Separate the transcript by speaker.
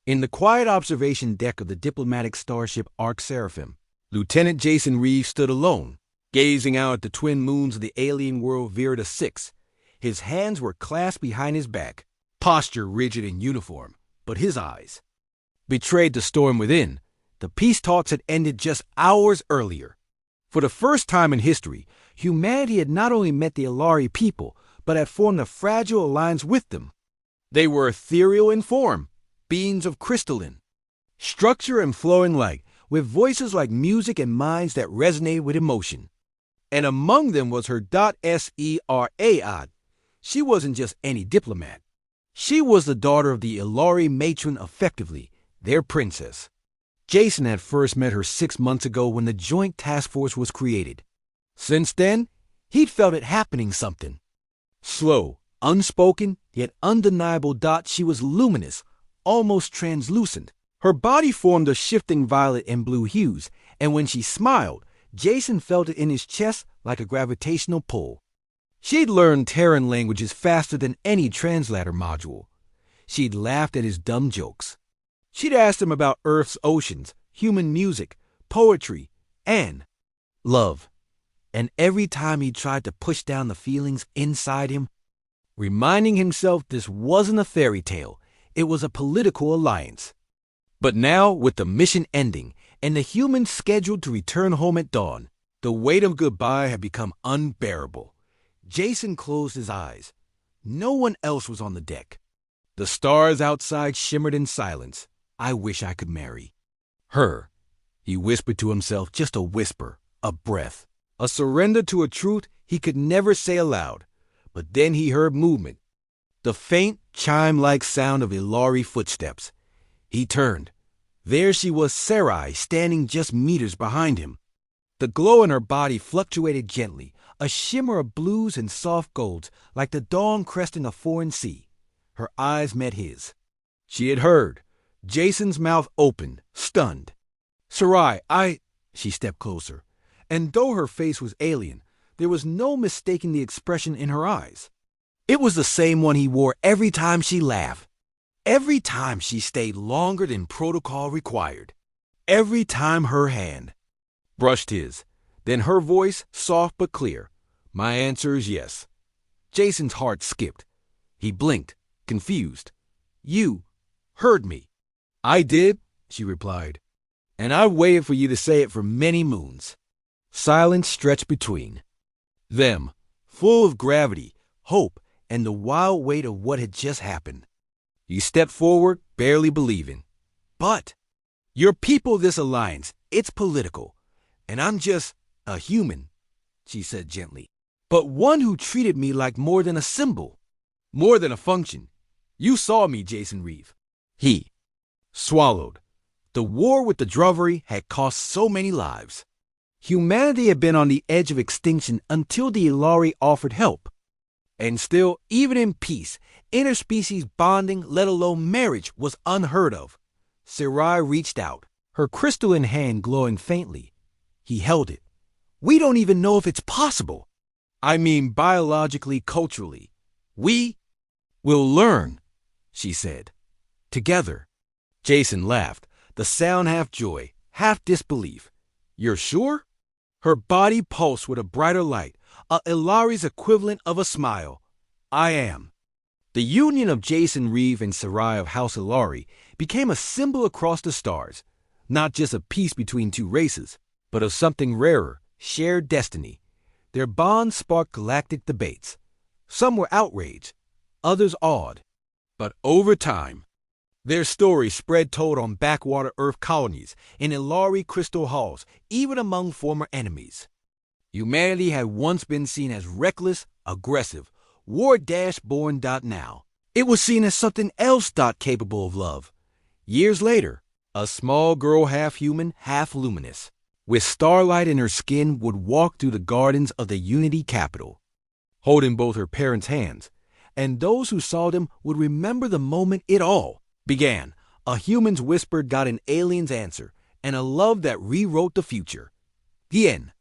Speaker 1: In the quiet observation deck of the diplomatic starship Orcs, Lieutenant Jason Reeves stood alone, gazing out at the twin moons of the alien world Virida 6. His hands were clasped behind his back, posture rigid in uniform, but his eyes betrayed the storm within. The peace talks had ended just hours earlier. For the first time in history, humanity had not only met the Ilari people, but had formed a fragile alliance with them. They were ethereal in form, beings of crystalline structure and flowing light, with voices like music and minds that resonated with emotion. And among them was her Serai. She wasn't just any diplomat. She was the daughter of the Ilari matron, effectively their princess. Jason had first met her 6 months ago when the Joint Task Force was created. Since then, he'd felt it happening something. Slow, unspoken, yet undeniable. She was luminous, almost translucent. Her body formed a shifting violet and blue hues, and when she smiled, Jason felt it in his chest like a gravitational pull. She'd learned Terran languages faster than any translator module. She'd laughed at his dumb jokes. She'd asked him about Earth's oceans, human music, poetry, and love. And every time he tried to push down the feelings inside him, reminding himself this wasn't a fairy tale, it was a political alliance. But now, with the mission ending and the humans scheduled to return home at dawn, the weight of goodbye had become unbearable. Jason closed his eyes. No one else was on the deck. The stars outside shimmered in silence. I wish I could marry her, he whispered to himself, just a whisper, a breath, a surrender to a truth he could never say aloud. But then he heard movement, the faint, chime-like sound of Ilari footsteps. He turned. There she was, Sarai, standing just meters behind him. The glow in her body fluctuated gently, a shimmer of blues and soft golds, like the dawn cresting a foreign sea. Her eyes met his. She had heard. Jason's mouth opened, stunned. Sarai, She stepped closer, and though her face was alien, there was no mistaking the expression in her eyes. It was the same one he wore every time she laughed. Every time she stayed longer than protocol required. Every time her hand brushed his. Then her voice, soft but clear. My answer is yes. Jason's heart skipped. He blinked, confused. You heard me. I did, she replied. And I waited for you to say it for many moons. Silence stretched between them, full of gravity, hope, and the wild weight of what had just happened. He stepped forward, barely believing. But your people, this alliance, it's political. And I'm just a human, she said gently. But one who treated me like more than a symbol, more than a function. You saw me, Jason Reeve. He swallowed. The war with the Drovery had cost so many lives. Humanity had been on the edge of extinction until the Ilari offered help. And still, even in peace, interspecies bonding, let alone marriage, was unheard of. Sarai reached out, her crystalline hand glowing faintly. He held it. We don't even know if it's possible. I mean biologically, culturally. We will learn, she said. Together. Jason laughed, the sound half joy, half disbelief. You're sure? Her body pulsed with a brighter light, a Ilari's equivalent of a smile. I am. The union of Jason Reeve and Sarai of House Ilari became a symbol across the stars, not just of peace between two races, but of something rarer, shared destiny. Their bond sparked galactic debates. Some were outraged, others awed. But over time, their stories spread told on backwater Earth colonies, in Ilari crystal halls, even among former enemies. Humanity had once been seen as reckless, aggressive, war-born. Now, it was seen as something else. Capable of love. Years later, a small girl, half human, half luminous, with starlight in her skin, would walk through the gardens of the Unity capital, holding both her parents' hands, and those who saw them would remember the moment it all began. A human's whisper got an alien's answer, and a love that rewrote the future. The end.